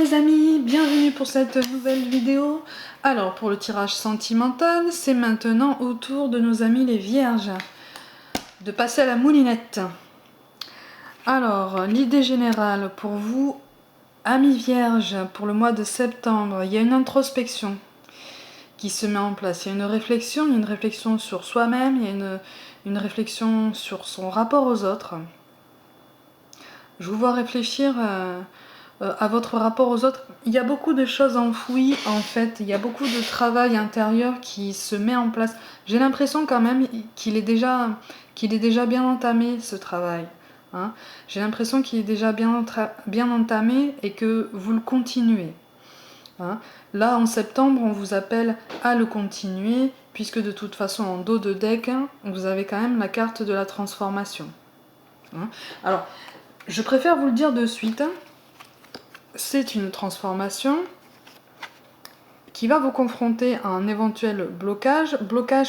les amis, bienvenue pour cette nouvelle vidéo. Alors pour le tirage sentimental, c'est maintenant au tour de nos amis les vierges de passer à la moulinette. Alors l'idée générale pour vous, amis vierges, pour le mois de septembre, il y a une introspection qui se met en place. Il y a une réflexion sur soi-même, il y a une réflexion sur son rapport aux autres. Je vous vois réfléchir à votre rapport aux autres. Il y a beaucoup de choses enfouies en fait, il y a beaucoup de travail intérieur qui se met en place. J'ai l'impression quand même qu'il est déjà bien entamé ce travail. Hein. J'ai l'impression qu'il est déjà bien entamé et que vous le continuez. Hein. Là en septembre on vous appelle à le continuer puisque de toute façon en dos de deck vous avez quand même la carte de la transformation. Hein. Alors je préfère vous le dire de suite. C'est une transformation qui va vous confronter à un éventuel blocage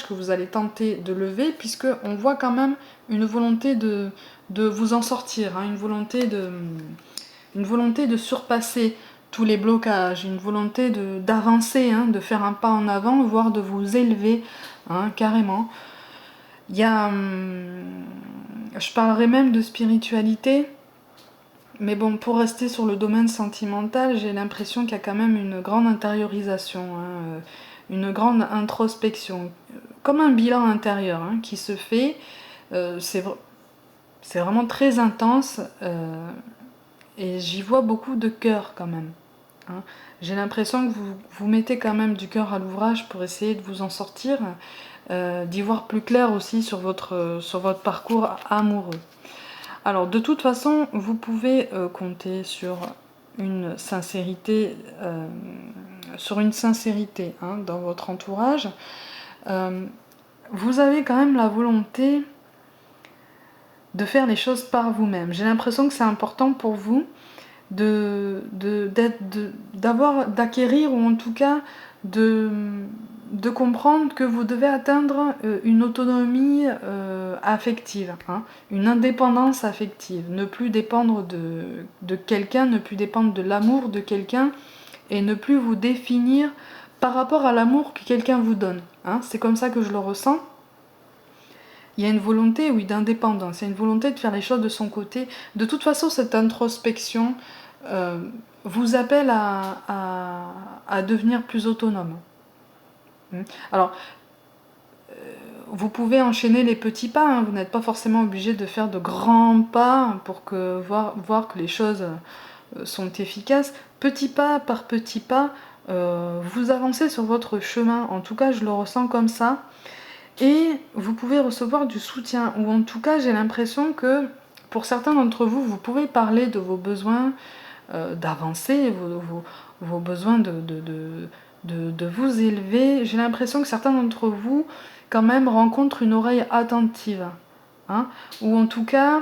que vous allez tenter de lever, puisque on voit quand même une volonté de vous en sortir, hein, une volonté de surpasser tous les blocages, une volonté d'avancer, hein, de faire un pas en avant, voire de vous élever, hein, carrément. Il y a, je parlerai même de spiritualité. Mais bon, pour rester sur le domaine sentimental, j'ai l'impression qu'il y a quand même une grande intériorisation, hein, une grande introspection, comme un bilan intérieur hein, qui se fait. C'est vraiment très intense et j'y vois beaucoup de cœur quand même. Hein. J'ai l'impression que vous mettez quand même du cœur à l'ouvrage pour essayer de vous en sortir, d'y voir plus clair aussi sur votre parcours amoureux. Alors de toute façon, vous pouvez compter sur une sincérité, hein, dans votre entourage. Vous avez quand même la volonté de faire les choses par vous-même. J'ai l'impression que c'est important pour vous d'acquérir ou en tout cas de comprendre que vous devez atteindre une autonomie affective, hein, une indépendance affective, ne plus dépendre de quelqu'un, ne plus dépendre de l'amour de quelqu'un et ne plus vous définir par rapport à l'amour que quelqu'un vous donne. Hein. C'est comme ça que je le ressens. Il y a une volonté, oui, d'indépendance, il y a une volonté de faire les choses de son côté. De toute façon, cette introspection vous appelle à devenir plus autonome. Alors, vous pouvez enchaîner les petits pas, hein, vous n'êtes pas forcément obligé de faire de grands pas pour voir que les choses sont efficaces. Petit pas par petit pas, vous avancez sur votre chemin, en tout cas je le ressens comme ça. Et vous pouvez recevoir du soutien, ou en tout cas j'ai l'impression que pour certains d'entre vous, vous pouvez parler de vos besoins d'avancer, vos besoins de vous élever. J'ai l'impression que certains d'entre vous quand même rencontrent une oreille attentive, hein, ou en tout cas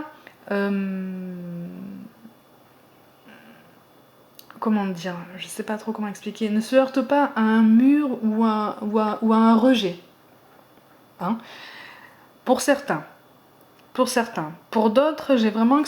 comment dire, je sais pas trop comment expliquer, ne se heurte pas à un mur ou à un rejet. Hein. Pour certains. Pour d'autres, j'ai vraiment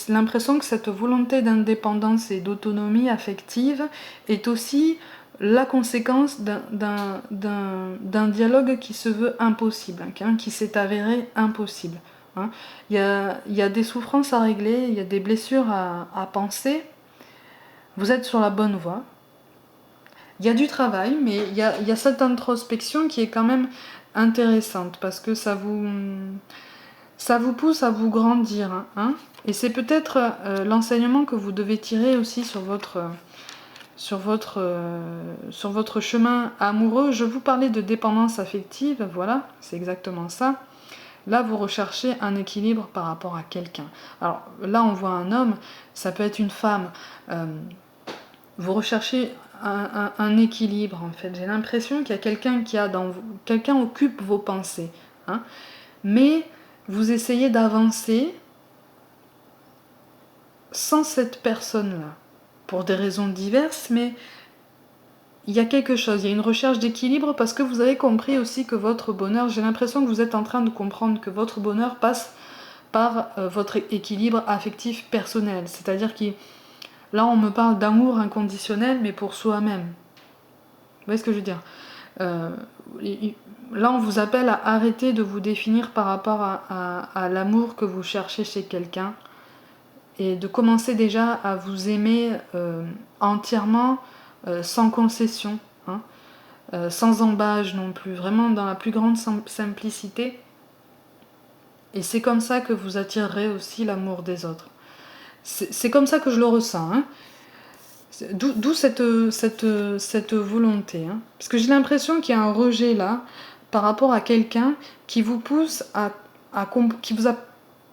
l'impression que cette volonté d'indépendance et d'autonomie affective est aussi la conséquence d'un dialogue qui se veut impossible, hein, qui s'est avéré impossible. Hein. Il y a des souffrances à régler, il y a des blessures à penser. Vous êtes sur la bonne voie. Il y a du travail, mais il y a cette introspection qui est quand même intéressante parce que ça vous pousse à vous grandir. Hein, et c'est peut-être l'enseignement que vous devez tirer aussi sur votre chemin amoureux. Je vous parlais de dépendance affective, voilà, c'est exactement ça. Là, vous recherchez un équilibre par rapport à quelqu'un. Alors là, on voit un homme, ça peut être une femme. Vous recherchez un équilibre, en fait. J'ai l'impression qu'il y a quelqu'un quelqu'un occupe vos pensées. Hein, mais vous essayez d'avancer sans cette personne-là, pour des raisons diverses, mais il y a quelque chose, il y a une recherche d'équilibre parce que vous avez compris aussi que votre bonheur, j'ai l'impression que vous êtes en train de comprendre que votre bonheur passe par votre équilibre affectif personnel, c'est-à-dire que Là, on me parle d'amour inconditionnel, mais pour soi-même. Vous voyez ce que je veux dire? Euh, Là, on vous appelle à arrêter de vous définir par rapport à l'amour que vous cherchez chez quelqu'un et de commencer déjà à vous aimer entièrement, sans concession, hein, sans embâge non plus, vraiment dans la plus grande simplicité. Et c'est comme ça que vous attirerez aussi l'amour des autres. C'est comme ça que je le ressens, hein. D'où cette volonté. Hein. Parce que j'ai l'impression qu'il y a un rejet là par rapport à quelqu'un qui vous pousse qui vous a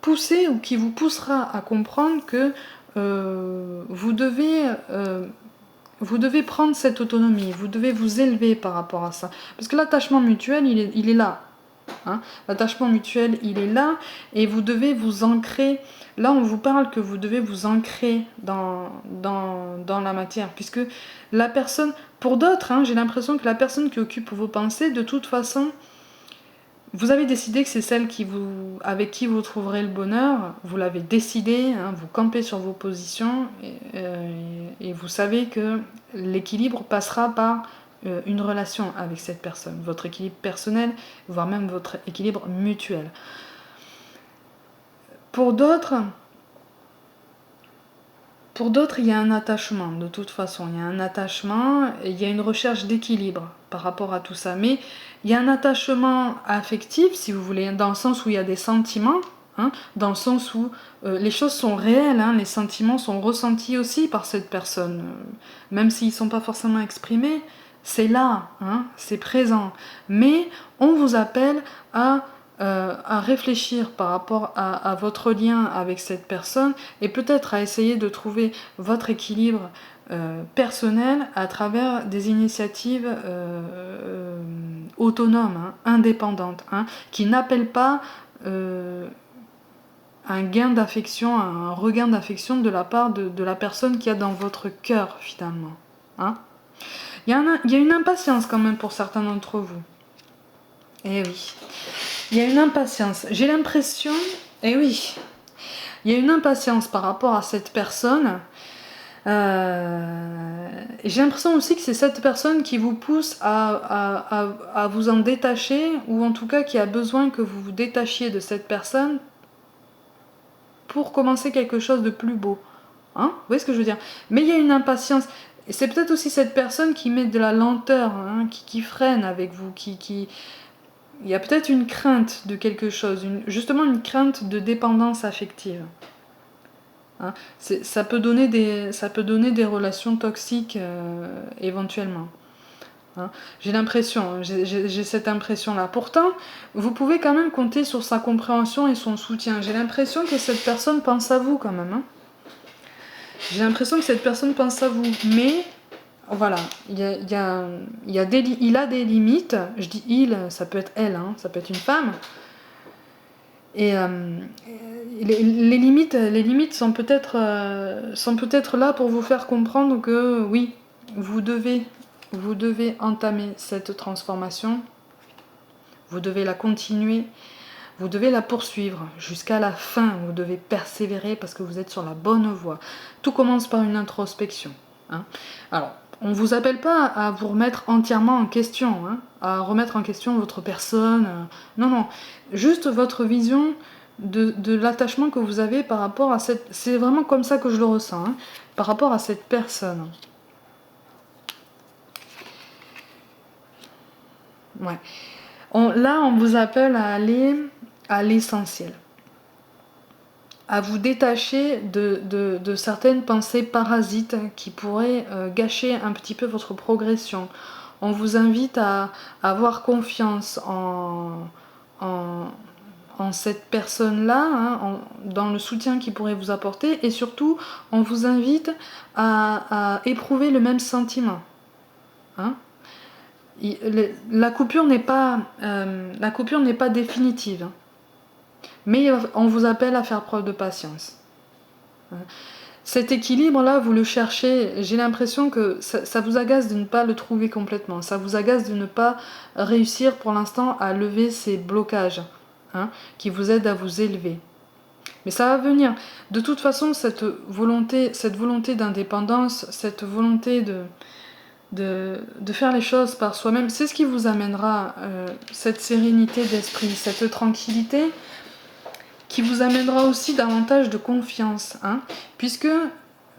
poussé ou qui vous poussera à comprendre que vous devez prendre cette autonomie, vous devez vous élever par rapport à ça. Parce que l'attachement mutuel, il est là. Hein. L'attachement mutuel, il est là et vous devez vous ancrer. Là, on vous parle que vous devez vous ancrer dans la matière, puisque la personne, pour d'autres, hein, j'ai l'impression que la personne qui occupe vos pensées, de toute façon, vous avez décidé que c'est celle avec qui vous trouverez le bonheur, vous l'avez décidé, hein, vous campez sur vos positions, et vous savez que l'équilibre passera par une relation avec cette personne, votre équilibre personnel, voire même votre équilibre mutuel. Pour d'autres, il y a un attachement, de toute façon. Il y a un attachement, il y a une recherche d'équilibre par rapport à tout ça. Mais il y a un attachement affectif, si vous voulez, dans le sens où il y a des sentiments, hein, dans le sens où les choses sont réelles, hein, les sentiments sont ressentis aussi par cette personne. Même s'ils ne sont pas forcément exprimés, c'est là, hein, c'est présent. Mais on vous appelle à réfléchir par rapport à votre lien avec cette personne et peut-être à essayer de trouver votre équilibre personnel à travers des initiatives autonomes, hein, indépendantes, hein, qui n'appellent pas un gain d'affection, un regain d'affection de la part de la personne qu'il y a dans votre cœur finalement. Hein. Il y a une impatience quand même pour certains d'entre vous. Eh oui. Il y a une impatience. J'ai l'impression, il y a une impatience par rapport à cette personne. J'ai l'impression aussi que c'est cette personne qui vous pousse à vous en détacher, ou en tout cas qui a besoin que vous vous détachiez de cette personne pour commencer quelque chose de plus beau. Hein, vous voyez ce que je veux dire? Mais il y a une impatience. Et c'est peut-être aussi cette personne qui met de la lenteur, hein, qui freine avec vous, il y a peut-être une crainte de quelque chose, justement une crainte de dépendance affective. Hein, ça peut donner des relations toxiques éventuellement. Hein, j'ai l'impression, j'ai cette impression-là. Pourtant, vous pouvez quand même compter sur sa compréhension et son soutien. J'ai l'impression que cette personne pense à vous quand même. Hein. J'ai l'impression que cette personne pense à vous, mais voilà, il a des limites. Je dis il, ça peut être elle, hein, ça peut être une femme. Et les limites sont peut-être là pour vous faire comprendre que oui, vous devez entamer cette transformation, vous devez la continuer, vous devez la poursuivre jusqu'à la fin, vous devez persévérer parce que vous êtes sur la bonne voie. Tout commence par une introspection. Hein. Alors, on ne vous appelle pas à vous remettre entièrement en question, hein, à remettre en question votre personne. Non, juste votre vision de l'attachement que vous avez par rapport à cette... C'est vraiment comme ça que je le ressens, hein, par rapport à cette personne. Ouais. Là, on vous appelle à aller à l'essentiel. À vous détacher de certaines pensées parasites qui pourraient gâcher un petit peu votre progression. On vous invite à avoir confiance en cette personne-là, hein, dans le soutien qu'il pourrait vous apporter, et surtout, on vous invite à éprouver le même sentiment. Hein. La coupure n'est pas définitive. Hein. Mais on vous appelle à faire preuve de patience. Cet équilibre-là, vous le cherchez, j'ai l'impression que ça vous agace de ne pas le trouver complètement, ça vous agace de ne pas réussir pour l'instant à lever ces blocages, hein, qui vous aident à vous élever. Mais ça va venir. De toute façon, cette volonté d'indépendance, cette volonté de faire les choses par soi-même, c'est ce qui vous amènera cette sérénité d'esprit, cette tranquillité, qui vous amènera aussi davantage de confiance, hein, puisque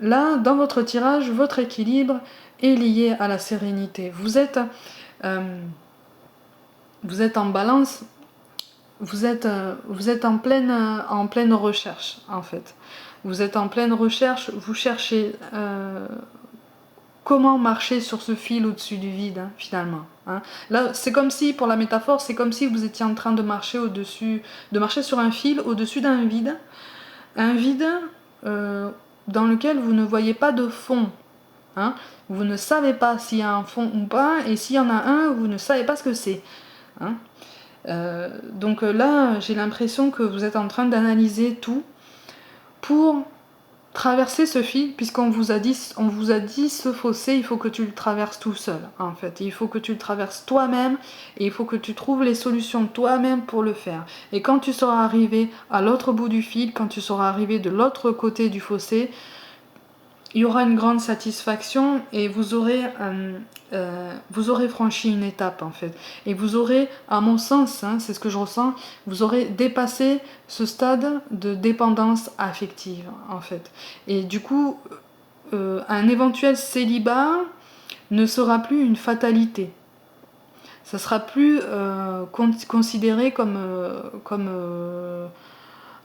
là, dans votre tirage, votre équilibre est lié à la sérénité. Vous êtes en balance, vous êtes en pleine recherche, en fait. Vous êtes en pleine recherche, vous cherchez comment marcher sur ce fil au-dessus du vide, hein, finalement. Hein. Là, c'est comme si, pour la métaphore, c'est comme si vous étiez en train de marcher sur un fil au-dessus d'un vide, un vide dans lequel vous ne voyez pas de fond. Hein. Vous ne savez pas s'il y a un fond ou pas, et s'il y en a un, vous ne savez pas ce que c'est. Hein. Donc là, j'ai l'impression que vous êtes en train d'analyser tout pour traverser ce fil, puisqu'on vous a dit ce fossé, il faut que tu le traverses tout seul, en fait. Il faut que tu le traverses toi-même, et il faut que tu trouves les solutions toi-même pour le faire. Et quand tu seras arrivé à l'autre bout du fil, quand tu seras arrivé de l'autre côté du fossé, il y aura une grande satisfaction et vous aurez franchi une étape, en fait. Et vous aurez, à mon sens, hein, c'est ce que je ressens, vous aurez dépassé ce stade de dépendance affective, en fait. Et du coup, un éventuel célibat ne sera plus une fatalité. Ça sera plus considéré comme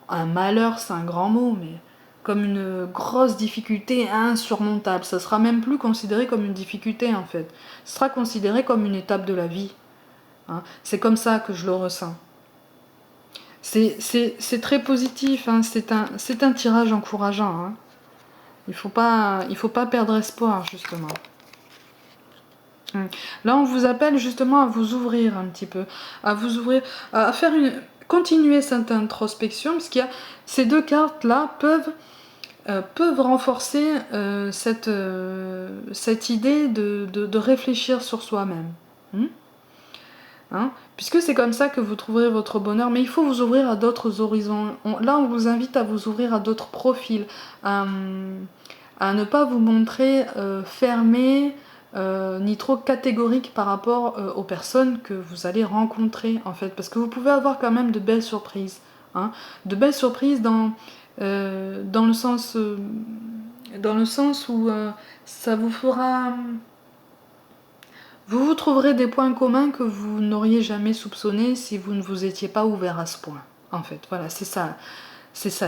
un malheur, c'est un grand mot, mais comme une grosse difficulté insurmontable. Ça sera même plus considéré comme une difficulté, en fait. Ce sera considéré comme une étape de la vie. Hein. C'est comme ça que je le ressens. C'est très positif, hein. C'est un tirage encourageant. Hein. Il faut pas perdre espoir, justement. Là, on vous appelle justement à vous ouvrir un petit peu, à vous ouvrir, à faire continuer cette introspection, parce qu'il y a ces deux cartes-là peuvent renforcer cette idée de réfléchir sur soi-même. Hein, puisque c'est comme ça que vous trouverez votre bonheur, mais il faut vous ouvrir à d'autres horizons. Là, on vous invite à vous ouvrir à d'autres profils, à ne pas vous montrer fermé, ni trop catégorique par rapport aux personnes que vous allez rencontrer, en fait, parce que vous pouvez avoir quand même de belles surprises. Hein, de belles surprises dans le sens où ça vous fera... Vous trouverez des points communs que vous n'auriez jamais soupçonnés si vous ne vous étiez pas ouvert à ce point. En fait, voilà, c'est ça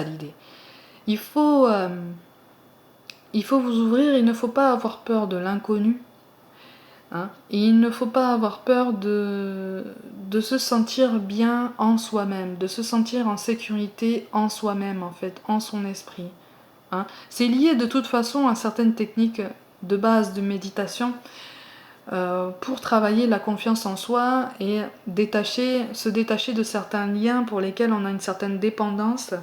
l'idée. Il faut vous ouvrir, il ne faut pas avoir peur de l'inconnu. Hein, et il ne faut pas avoir peur de se sentir bien en soi-même, de se sentir en sécurité en soi-même, en fait, en son esprit. Hein. C'est lié de toute façon à certaines techniques de base de méditation pour travailler la confiance en soi et se détacher de certains liens pour lesquels on a une certaine dépendance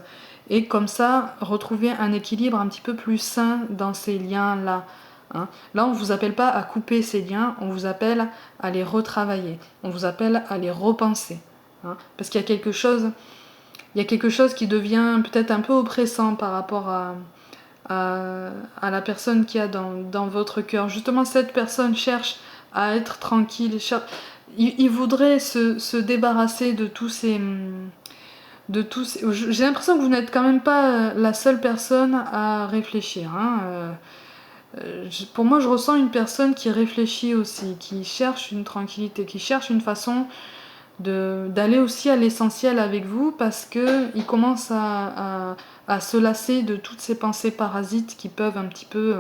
et comme ça retrouver un équilibre un petit peu plus sain dans ces liens-là. Hein. Là, on ne vous appelle pas à couper ces liens, on vous appelle à les retravailler, on vous appelle à les repenser. Hein. Parce qu'il y a quelque chose qui devient peut-être un peu oppressant par rapport à la personne qui a dans votre cœur. Justement, cette personne cherche à être tranquille. Il voudrait se débarrasser de tous ces... J'ai l'impression que vous n'êtes quand même pas la seule personne à réfléchir. Hein. Pour moi, je ressens une personne qui réfléchit aussi, qui cherche une tranquillité, qui cherche une façon d'aller aussi à l'essentiel avec vous parce qu'il commence à se lasser de toutes ces pensées parasites qui peuvent un petit peu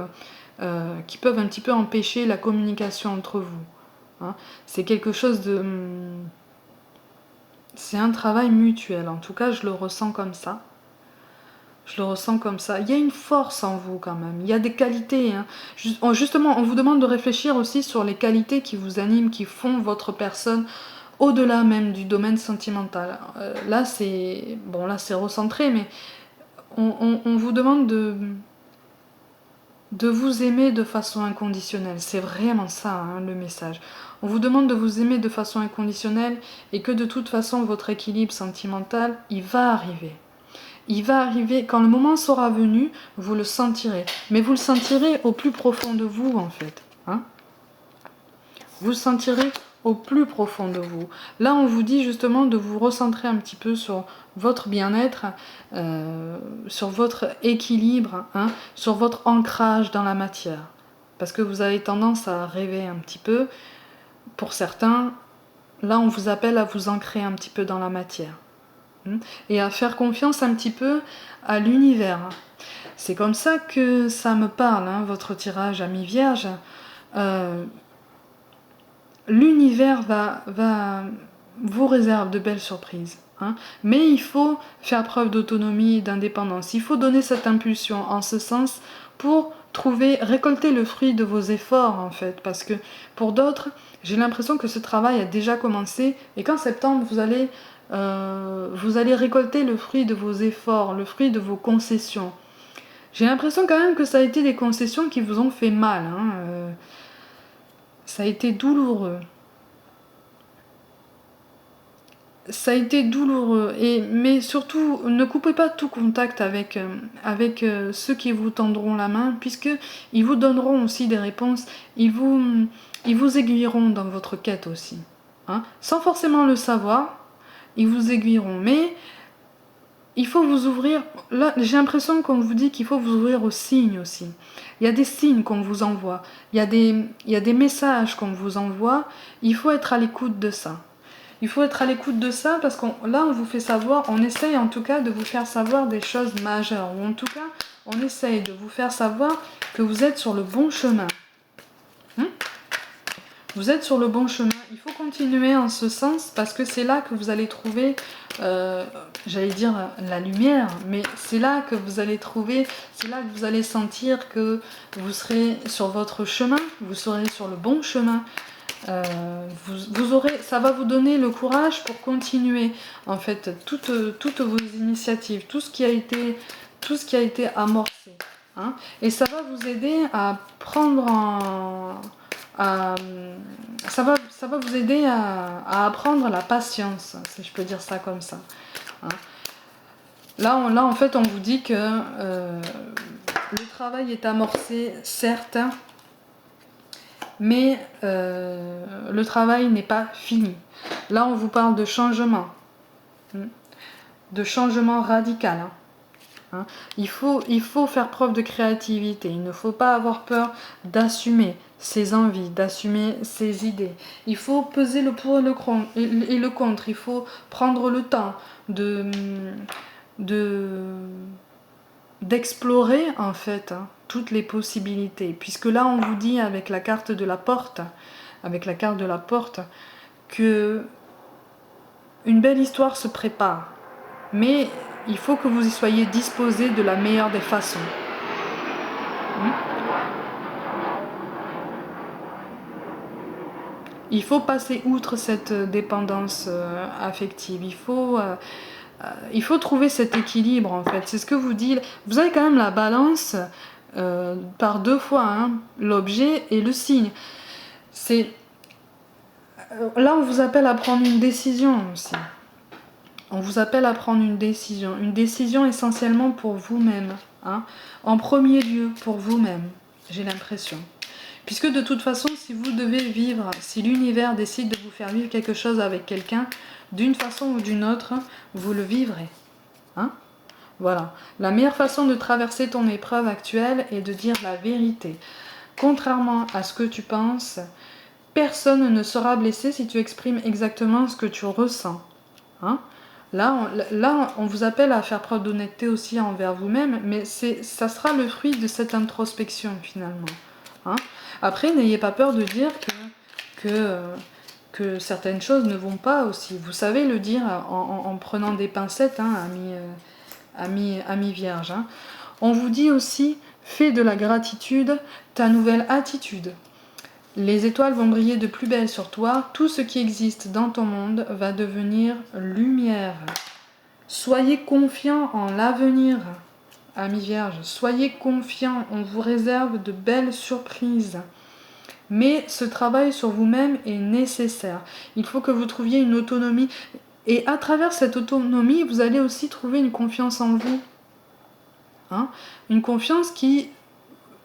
empêcher la communication entre vous. Hein. C'est quelque chose de... C'est un travail mutuel, en tout cas je le ressens comme ça. Je le ressens comme ça. Il y a une force en vous quand même, il y a des qualités. Hein. Justement, on vous demande de réfléchir aussi sur les qualités qui vous animent, qui font votre personne au-delà même du domaine sentimental. Là c'est recentré, mais on vous demande de vous aimer de façon inconditionnelle. C'est vraiment ça, hein, le message. On vous demande de vous aimer de façon inconditionnelle et que de toute façon votre équilibre sentimental, il va arriver. il va arriver, quand le moment sera venu, vous le sentirez. Mais vous le sentirez au plus profond de vous, en fait. Hein. Vous le sentirez au plus profond de vous. Là, on vous dit justement de vous recentrer un petit peu sur votre bien-être, sur votre équilibre, hein, sur votre ancrage dans la matière. Parce que vous avez tendance à rêver un petit peu. Pour certains, là, on vous appelle à vous ancrer un petit peu dans la matière. Et à faire confiance un petit peu à l'univers. C'est comme ça que ça me parle, hein, votre tirage ami vierge. L'univers va vous réserve de belles surprises. Hein. Mais il faut faire preuve d'autonomie et d'indépendance. Il faut donner cette impulsion en ce sens pour récolter le fruit de vos efforts en fait. Parce que pour d'autres, j'ai l'impression que ce travail a déjà commencé et qu'en septembre, vous allez récolter le fruit de vos efforts, le fruit de vos concessions. J'ai l'impression quand même que ça a été des concessions qui vous ont fait mal. Hein. Ça a été douloureux. Ça a été douloureux. Mais surtout, ne coupez pas tout contact avec ceux qui vous tendront la main, puisqu'ils vous donneront aussi des réponses. Ils vous aiguilleront dans votre quête aussi. Hein. Sans forcément le savoir, ils vous aiguilleront. Mais il faut vous ouvrir. Là, j'ai l'impression qu'on vous dit qu'il faut vous ouvrir aux signes aussi. Il y a des signes qu'on vous envoie. Il y a des messages qu'on vous envoie. Il faut être à l'écoute de ça. Il faut être à l'écoute de ça parce là, on vous fait savoir, on essaye en tout cas de vous faire savoir des choses majeures. Ou en tout cas, on essaye de vous faire savoir que vous êtes sur le bon chemin. Vous êtes sur le bon chemin. Il faut continuer en ce sens parce que c'est là que vous allez trouver, j'allais dire la lumière, mais c'est là que vous allez trouver, c'est là que vous allez sentir que vous serez sur votre chemin, vous serez sur le bon chemin. Ça va vous donner le courage pour continuer en fait toutes vos initiatives, tout ce qui a été amorcé. Hein, et ça va vous aider à prendre ça va vous aider à apprendre la patience, si je peux dire ça comme ça. Hein. Là, en fait, on vous dit que le travail est amorcé, certes, mais le travail n'est pas fini. Là, on vous parle de changement radical. Hein. Il faut faire preuve de créativité. Il ne faut pas avoir peur d'assumer ses envies, d'assumer ses idées. Il faut peser le pour et le contre. Il faut prendre le temps d'explorer en fait toutes les possibilités. Puisque là, on vous dit avec la carte de la porte, que une belle histoire se prépare. Mais il faut que vous y soyez disposés de la meilleure des façons. Il faut passer outre cette dépendance affective. Il faut trouver cet équilibre en fait. C'est ce que vous dit. Vous avez quand même la balance par deux fois, hein, l'objet et le signe. Là, on vous appelle à prendre une décision aussi. On vous appelle à prendre une décision essentiellement pour vous-même, hein, en premier lieu pour vous-même, j'ai l'impression. Puisque de toute façon, si vous devez vivre, si l'univers décide de vous faire vivre quelque chose avec quelqu'un, d'une façon ou d'une autre, vous le vivrez. Hein. Voilà. La meilleure façon de traverser ton épreuve actuelle est de dire la vérité. Contrairement à ce que tu penses, personne ne sera blessé si tu exprimes exactement ce que tu ressens. Hein. Là, on vous appelle à faire preuve d'honnêteté aussi envers vous-même, mais ça sera le fruit de cette introspection finalement. Hein. Après, n'ayez pas peur de dire que certaines choses ne vont pas aussi. Vous savez le dire en prenant des pincettes, hein, ami vierge. Hein. On vous dit aussi, fais de la gratitude ta nouvelle attitude. Les étoiles vont briller de plus belle sur toi. Tout ce qui existe dans ton monde va devenir lumière. Soyez confiants en l'avenir, amis vierges. Soyez confiants, on vous réserve de belles surprises. Mais ce travail sur vous-même est nécessaire. Il faut que vous trouviez une autonomie. Et à travers cette autonomie, vous allez aussi trouver une confiance en vous. Hein, une confiance qui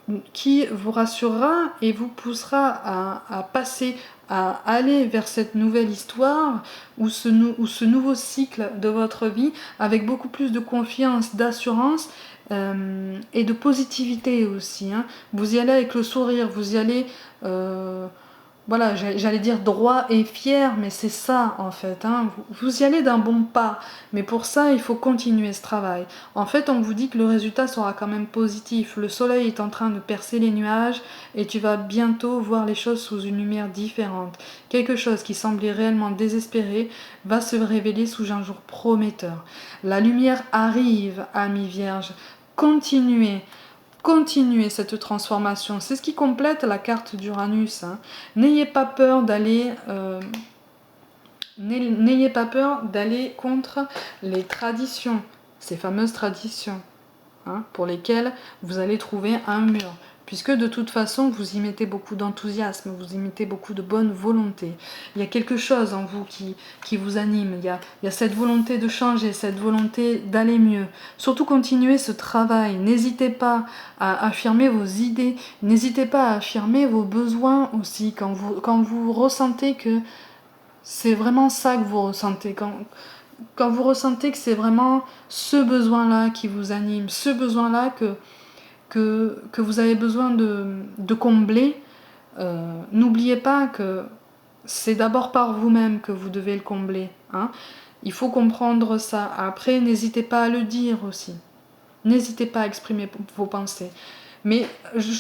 vous rassurera et vous poussera à passer, à aller vers cette nouvelle histoire ou ce nouveau cycle de votre vie avec beaucoup plus de confiance, d'assurance et de positivité aussi. Hein. Vous y allez avec le sourire, vous y allez... voilà, j'allais dire droit et fier, mais c'est ça en fait. Hein. Vous y allez d'un bon pas, mais pour ça, il faut continuer ce travail. En fait, on vous dit que le résultat sera quand même positif. Le soleil est en train de percer les nuages et tu vas bientôt voir les choses sous une lumière différente. Quelque chose qui semblait réellement désespéré va se révéler sous un jour prometteur. La lumière arrive, amis vierges. Continuez cette transformation. C'est ce qui complète la carte d'Uranus. Hein. N'ayez pas peur d'aller contre les traditions, ces fameuses traditions, hein, pour lesquelles vous allez trouver un mur. Puisque de toute façon, vous y mettez beaucoup d'enthousiasme, vous y mettez beaucoup de bonne volonté. Il y a quelque chose en vous qui vous anime, il y a cette volonté de changer, cette volonté d'aller mieux. Surtout continuez ce travail, n'hésitez pas à affirmer vos idées, n'hésitez pas à affirmer vos besoins aussi, quand vous ressentez que c'est vraiment ça que vous ressentez, quand vous ressentez que c'est vraiment ce besoin-là qui vous anime, ce besoin-là que vous avez besoin de combler, n'oubliez pas que c'est d'abord par vous-même que vous devez le combler. Hein. Il faut comprendre ça. Après, n'hésitez pas à le dire aussi. N'hésitez pas à exprimer vos pensées. Mais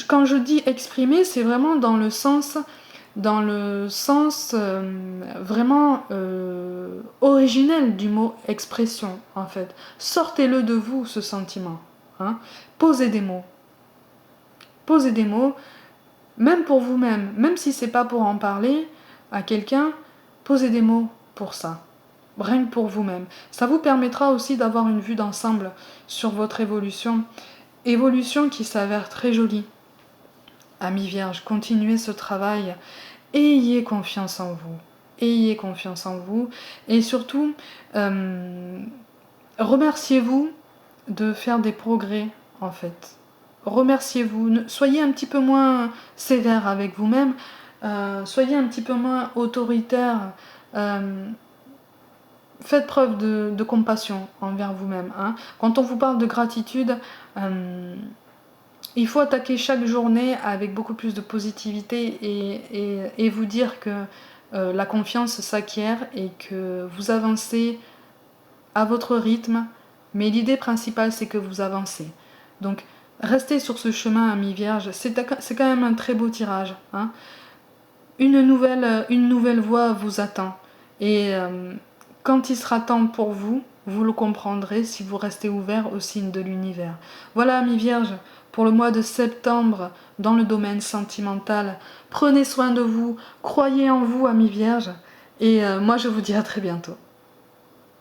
quand je dis exprimer, c'est vraiment dans le sens vraiment originel du mot expression, en fait. Sortez-le de vous, ce sentiment. Hein. Posez des mots. Posez des mots, même pour vous-même, même si c'est pas pour en parler à quelqu'un, posez des mots pour ça, rien que pour vous-même. Ça vous permettra aussi d'avoir une vue d'ensemble sur votre évolution qui s'avère très jolie. Amis vierges, continuez ce travail, ayez confiance en vous, ayez confiance en vous, et surtout, remerciez-vous de faire des progrès, en fait. Remerciez-vous, soyez un petit peu moins sévère avec vous-même, soyez un petit peu moins autoritaire, faites preuve de compassion envers vous-même. Hein. Quand on vous parle de gratitude, il faut attaquer chaque journée avec beaucoup plus de positivité et vous dire que la confiance s'acquiert et que vous avancez à votre rythme, mais l'idée principale c'est que vous avancez. Donc restez sur ce chemin, amis vierges, c'est quand même un très beau tirage. Hein. Une nouvelle voie vous attend. Et quand il sera temps pour vous, vous le comprendrez si vous restez ouvert aux signes de l'univers. Voilà, amis vierges, pour le mois de septembre, dans le domaine sentimental. Prenez soin de vous, croyez en vous, amis vierges, et moi je vous dis à très bientôt.